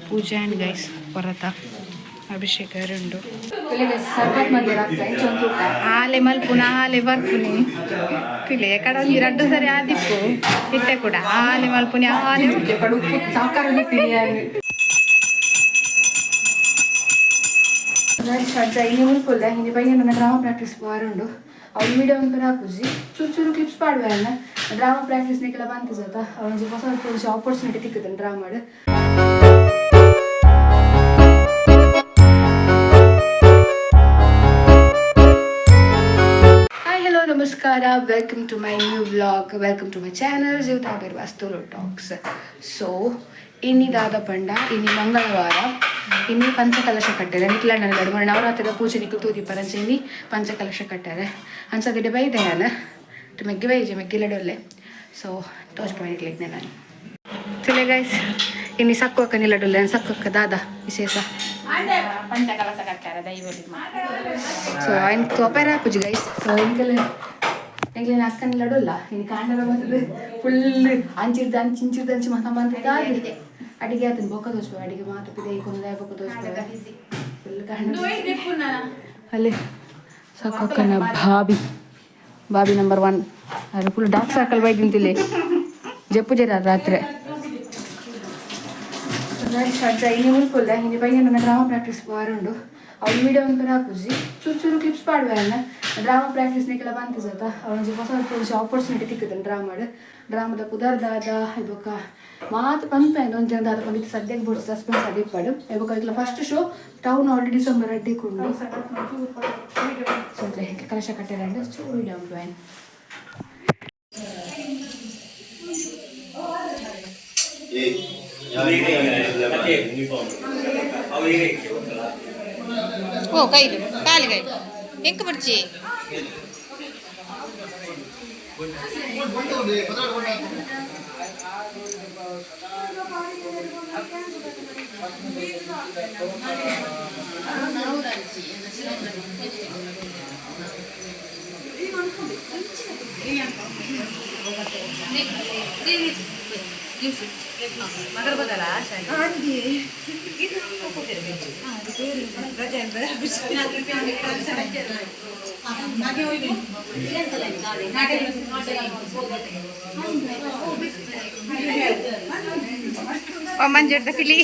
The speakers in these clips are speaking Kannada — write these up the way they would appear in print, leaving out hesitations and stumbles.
ಪೂಜೆ ಆ್ಯಂಡ್ ಗೈಸ್ ಪರತ ಅಭಿಷೇಕ ಎರಡು ಆಲೆ ಮಲ್ಪುನ ಆಲೆ ಬರ್ಪುನಿ ಪಿಲೆ ಕಡೆ ಒಂದು ಎರಡು ಸರಿ ಆದಿಪ್ಪು ಇಟ್ಟೆ ಕೂಡ ಆಲೆ ಮಲ್ಪುನಿ ಆಲೆ ಸಾಕಾರ ಇನ್ನು ಮುಲ್ಪುಲ್ಲ ಹಿಂದೆ ಪೈಯನ ಡ್ರಾಮಾ ಪ್ರಾಕ್ಟೀಸ್ ಬಾರುಂಡು ಅವ್ರು ವೀಡಿಯೋ ಒಂದು ಹಾಕುಜಿ ಚೂರು ಚೂರು ಕ್ಲಿಪ್ಸ್ ಪಾಡುವಲ್ಲ ಡ್ರಾಮಾ ಪ್ರಾಕ್ಟೀಸ್ನೆಲ್ಲ ಬಂತು ಸತ ಅವನಿಗೆ ಹೊಸ ಹೊಸ ಆಪರ್ಚುನಿಟಿ ತಿಕ್ಕುತ್ತೇನೆ ಡ್ರಾಮಾಡು. ನಮಸ್ಕಾರ, welcome to my new vlog, welcome to my channel ಜೀವತಾಗಿರುವ ಅಸ್ತೂರು ಟಾಕ್ಸ್. ಸೊ ಇನ್ನಿದಾದ ಪಂಡ ಇನ್ನು ಮಂಗಳವಾರ ಇನ್ನು ಪಂಚಕಲಶ ಕಟ್ಟಾರೆ ನಿಕ್ಲ ನನ್ನ ಗಡು ನವರಾತ್ರಿದ ಪೂಜೆ ನಿಕ್ಲು ತೂದಿ ಪರಂಚೆ ಇನ್ನಿ ಪಂಚಕಲಶ ಕಟ್ಟಾರೆ ಅನ್ಸದಿಡೆ ಬೈದೆ ನಾನು ಮೆಗ್ಗೆ ಬೈಜೆ ಮೆಗ್ಗಿಲಡೊಲ್ಲೆ. ಸೊ ತೋಚ್ ಪಾಯಿಂಟ್ ಲೆಗ್ನೆ ನಾನು ತಿಳೆ ಗೈಸ್ ಇನ್ನು ಸಕ್ಕಕ್ಕ ನಿಲ್ಲಡೊಲ್ಲೆ ಸಕ್ಕಕ್ಕ ದಾದ ವಿಶೇಷ ಪಂಚಕಲಶ ಕಟ್ಟಾರೆ ದೈವಲಿ. ಸೊ ఆయన ತೋಪೇರ ಪೂಜೆ ಗೈಸ್. ಸೊ ಎಂಗ್ಲಿನ ಅಕ್ಕನ ಲಡೋಲ್ಲ ಇನ್ನು ಕಾಂಡಲ ಬಂದ್ರೆ ಫುಲ್ ಅಂಚಿಂಚಿರ್ದಂಚಿ ಮಾತ ಬಂದ ಅಡಿಗೆ ಆತನ ಬೊಕ್ಕ ತೋರಿಸ್ಬೇಕು ಅಡಿಗೆ ಮಾತು ಪಿದೆ ಕೊಂದ ಬೊಕ್ಕ ತೋರಿಸ್ಬೇಕು ಫುಲ್ ಕಾಂಡ ಅಲ್ಲಿ ಸಾಕಕ್ಕನ ಬಾಬಿ ನಂಬರ್ 1 ಅದು ಫುಲ್ ಡಾರ್ಕ್ ಸರ್ಕಲ್ ಬೈ ತಿಂತಿಲ್ಲ ಜಪ್ಪು ಜರ ರಾತ್ರಿ ಇನ್ನು ಮುಲ್ಪುಲ್ಲ ಹಿಂದೆ ಪೈಯನ ಡ್ರಾಮಾ ಪ್ರಾಕ್ಟೀಸ್ ಬಾರುಂಡು ಅವ್ರು ವೀಡಿಯೋ ಒಂದು ಹಾಕುಜಿ ಚೂರು ಚೂರು ಕ್ಲಿಪ್ಸ್ ಪಾಡುವಲ್ಲ ಡ್ರಾಮಾ ಪ್ರಾಕ್ಟೀಸ್ನೆಲ್ಲ ಬಂತು ಸತ ಅವನಿಗೆ ಹೊಸ ಹೊಸ ಆಪರ್ಚುನಿಟಿ ತಿಕ್ಕುತ್ತೇನೆ ಡ್ರಾಮಾದ ಪುದರ್ದಾದ ಇವಾಗ ಮಾತು ಪಂಪ ಒಂದು ಜನ ದಾದ ಪಂಡಿತ ಸದ್ಯಕ್ಕೆ ಬೋರ್ಡ್ ಸಸ್ಪೆನ್ಸ್ ಅದಿಪ್ಪಾಡು ಇವಾಗ ಇಟ್ಲ first show town already December ಅಡ್ಡಿಕೊಂಡು ಸ್ವಲ್ಪ ಹೆಂಗೆ ಕಲಶ ಕಟ್ಟಿರಂಡು ಚೂರು ವೀಡಿಯೋ ಉಂಟು ಓ ಕೈಲು ಕಾಲಿಗೈ ಎಂಕ ಬರ್ಚಿ ಮಗರ ಬದಲ ಮಂಜುಡ್ದ ಪಿಲಿ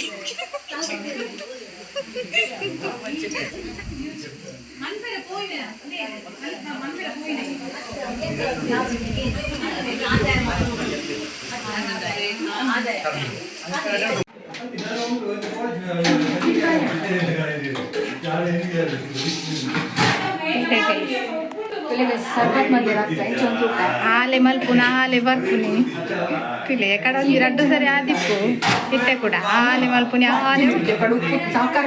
ಆಲೆ ಮಲ್ಪುನ ಆಲೆ ಬರ್ಪುನಿ ಪಿಲೆ ಕಡೆ ಒಂದು ಎರಡು ಸರಿ ಆದಿಪ್ಪು ಇಟ್ಟೆ ಕೂಡ ಆಲೆ ಮಲ್ಪುನಿ ಆಲೆ ಸಾಕಾರ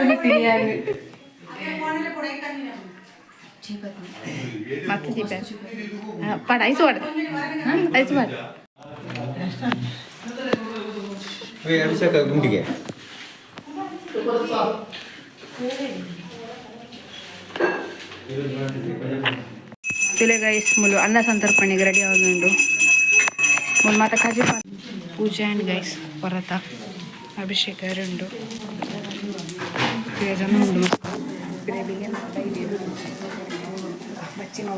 ಮತ್ತೆ ದೀಪ ಪಡ ಐಸು ಮಾಡು ಐಸು ಮಾಡು ಅಭಿಷೇಕ ಗುಂಡಿಗೆ ತಿಳೆ ಗೈಸ್ ಮುಲು ಅನ್ನ ಸಂತರ್ಪಣೆಗೆ ರೆಡಿ ಆಗುಂಡು ಮುಲು ಮಾತ ಕಜಿ ಪೂಜೆ ಆ್ಯಂಡ್ ಗೈಸ್ ಪರತ ಅಭಿಷೇಕ ಎರಡು ಜನ ಉಂಡು ಗ್ರೇವಿಗೆ ಬಚ್ಚಿನ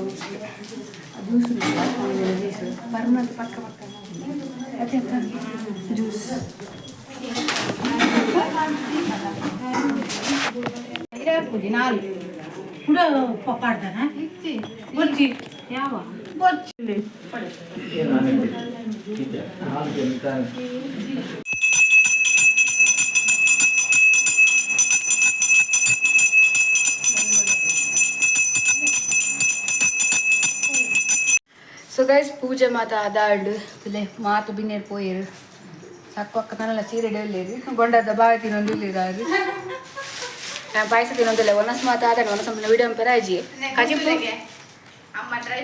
ಜ್ಯೂಸ್ ಜ್ಯೂಸ್ ಪರ್ಮಂತ್ ಪಕ್ಕ ಅದೇ ಜ್ಯೂಸ್ ಹಾಕುದಿ ನಾಲ್ಕು ಕೂಡ ಪಪ್ಪಾಡ್ತಾನ ಬೊಚ್ಚಿ ಯಾವ ಬೊಚ್ಚಿ ಸೊ ಗೈಸ್ ಪೂಜೆ ಮಾತ ಅದಾಂಡು ಇಲ್ಲೇ ಮಾತು ಬಿನ್ನೇರು ಪೋಯಿರು ಸಾಕು ಅಕ್ಕ ನನ್ನೆಲ್ಲ ಸೀರೆ ಡಲ್ಲಿರಿ ಗೊಂಡದ ಬಾವಿ ತಿನ್ನೊಂದು ಇಲ್ಲಿರಾರು ಪಾಯಸ ತಿನ್ನೊಂದಿಲ್ಲ ಒನಸ್ ಮಾತ ಆದಾಂಡು ಒನಸ್ ವಿಡಿಯೋ ಪೆರಾಜಿ ಕಜಿಪು ಡ್ರೈ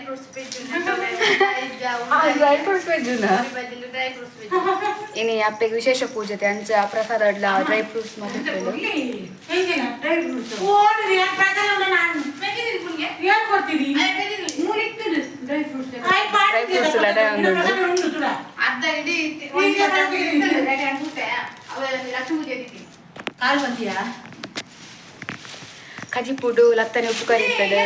ಫ್ರೂಟ್ಸ್ ಪೇಜುನ ಇನ್ನು ಅಪ್ಪಗೆ ವಿಶೇಷ ಪೂಜತೆ ಅಂಚ ಪ್ರಸಾದ ಡ್ರೈ ಫ್ರೂಟ್ಸ್ ಮತ್ತೆ ಡ್ರೈ ಫ್ರೂಟ್ಸ್ ಲಡೆ ಒಂದು ಕಜಿಪುಡು ಲತ್ತನೆ ಉಪ್ಪು ಕರಿ ಇರ್ತದೆ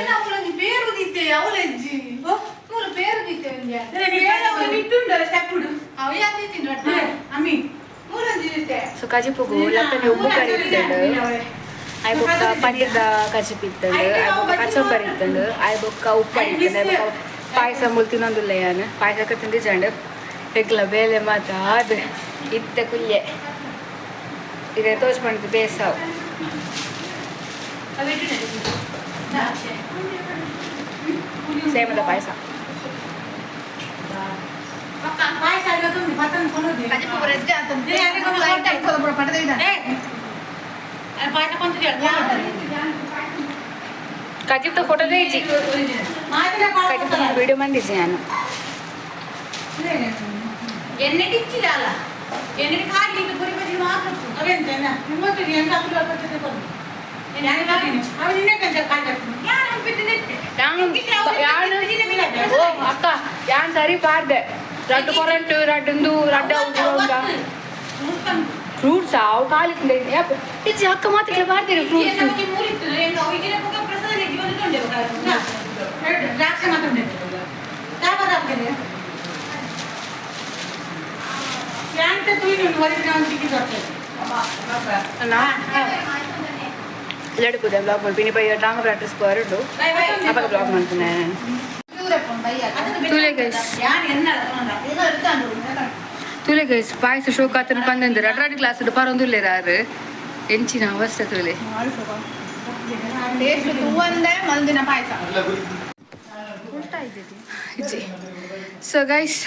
ಸೊ ಕಜಿಪುಗು ಲತ್ತನೆ ಉಪ್ಪು ಕರಿ ಇರ್ತದೆ ಐ ಬೊಕ್ಕ ಪನ್ನೀರ್ದ ಕಜಿಪು ಇರ್ತದೆ ಐ ಬೊಕ್ಕ ಕಚಂಬರಿ ಇರ್ತದೆ ಐ ಬೊಕ್ಕ ಉಪ್ಪು ಇರ್ತದೆ ಐ ಬೊಕ್ಕ ಪಾಯಸ ಮುಲ್ ತಿನ್ನೊಂದುಲ್ಲ ಯಾನು ಪಾಯಸಕ್ಕೆ ತಿಂದಿಜಂಡು ಹೆಗ್ಲ ಬೇಲೆ ಮಾತ ಅದು ಇತ್ತ ಕುಲ್ಲೆ ಈಗ ತೋಚ್ಕೊಂಡು ಬೇಸಾವು ಸೇಮದ ಪಾಯಸ ಕಜಿಪ್ತ ಫೋಟೋ ತೆಗಿಸಿ ಕಜಿಪ್ತ ವಿಡಿಯೋ ಬಂದಿದ್ದೆ ನಾನು ಅಕ್ಕ ಯಾನ್ ಸರಿ ಪಾರ್ದೆ ರಡ್ಡು ಕೊರಂಟು ರಡ್ಡು ರಡ್ಡು ಫ್ರೂಟ್ಸ್ ಅವು ಖಾಲಿ ಇಜ್ಜಿ ಅಕ್ಕ ಮಾತ್ರ ಪಾರ್ದೇರಿ ಫ್ರೂಟ್ಸ್ ಲಡ್ಕುದೆ ಬ್ಲಾಗ್ ಮಾಡ್ತೀನಿ ಬೈ ಟಾಂಗ ಪ್ರಾಕ್ಟೀಸ್ ಬರಡು ಅವಾಗ ಬ್ಲಾಗ್ ಮಾಡ್ತೀನಿ ತುಲೆ ಗೈಸ್ ಪಾಯಸ ಶೋಕ ಆತನ ಪಂದಂದ್ರೆ ರಡ್ರಾಡಿ ಕ್ಲಾಸ್ ಪರೊಂದುಲ್ಲೆ ರಾರು ಎಂಚಿನ ಅವಸ್ಥೆ ತುಲೆ ಸೊ ಗೈಸ್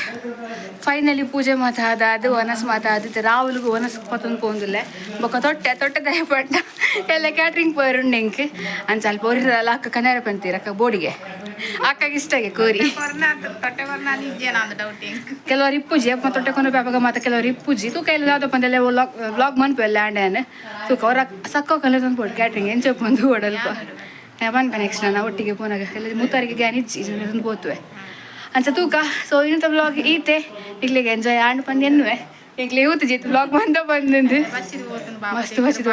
ಫೈನಲಿ ಪೂಜೆ ಮಾತಾದ ಅದು ವನಸ್ ಮಾತಾದ ರಾಹುಲ್ಗೂ ವನಸ್ ಪತ್ತೊಂದು ಪೋಂದಿಲ್ಲ ಬೊಕ್ಕ ತೊಟ್ಟೆ ದಯಪಟ್ಟ ಎಲ್ಲ ಕ್ಯಾಟ್ರಿಂಗ್ ಪೋರುಂಡು ಎಂಕ್ ಅಂದ್ ಸ್ವಲ್ಪ ಒರಿರಲ್ಲ ಅಕ್ಕ ಕನ್ಯಾರ ಪಂತೀರ ಅಕ್ಕ ಬೋಡಿಗೆ ಅಕ್ಕಗೆ ಇಷ್ಟಗೆ ಕೋರಿ ಕೆಲವರು ಇಪ್ಪುಜಿ ಅಪ್ಪ ತೊಟ್ಟೆ ಕೊಂಡು ಪಾಪಗ ಮಾತ ಕೆಲವರು ಇಪ್ಪುಜಿ ತೂಕ ಎಲ್ಲ ಯಾವ್ದಪ್ಪ ಅಂದೆಲ್ಲ ವ್ಲಾಗ್ ಮನ್ಪು ಎಲ್ಲ ಆಂಡ್ಯಾನ ತೂಕ ಅವ್ರ ಸಕ್ಕ ಕಲೆ ತಂದು ಬೋಡು ಕ್ಯಾಟ್ರಿಂಗ್ ಎಂಚಪ್ಪ ಒಂದು ಓಡಲ್ಪ ಬನ್ಪ ನೆಕ್ಸ್ಟ್ ನಾನು ಒಟ್ಟಿಗೆ ಪೋನಾಗ ಎಲ್ಲ ಮೂತಾರಿಗೆ ಗ್ಯಾನ್ ಇಚ್ಚಿ ತಂದು ಪೋತುವೆ ಅಂಚ ತೂಕ ಸೊ ಇನ್ನಂತ ಬ್ಲಾಗ್ ಈತೆ ಇಗ್ಲಿಗೆ ಎಂಜಾಯ್ ಆಂಡ್ ಪಂದು ಎನ್ನುವೆ ಈಗಲೇ ಯೂತ್ ಜೀತ್ ಬ್ಲಾಗ್ ಬಂದು ಮಸ್ತ್ ಬಚ್ಚಿದು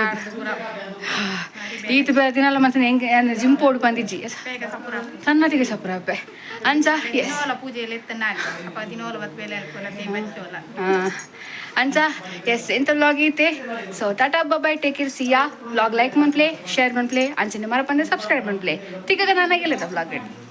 ಈತ ದಿನಾಲ ಮತ್ತೆ ಹೆಂಗೆ ಜಿಮ್ ಪೋಡು ಬಂದಿಜ್ಜಿ ಸಣ್ಣತಿಗೆ ಸಪ್ರಾಪೆ ಅಂಚ ಎಸ್ ಅಂಚ ಎಸ್ ಎಂತ ಬ್ಲಾಗ್ ಈತೆ so tata bye take care see ya vlog like ಮನ್ಪ್ಲೆ ಶೇರ್ ಮನ್ಪ್ಲೆ ಅಂಚನೆ ಮರ ಬಂದೆ ಸಬ್ಸ್ಕ್ರೈಬ್ ಮನ್ಪ್ಲೆ ತಿಕ್ಕ ನನಗೆಲ್ಲದ ಬ್ಲಾಗ್ ರೆಡಿ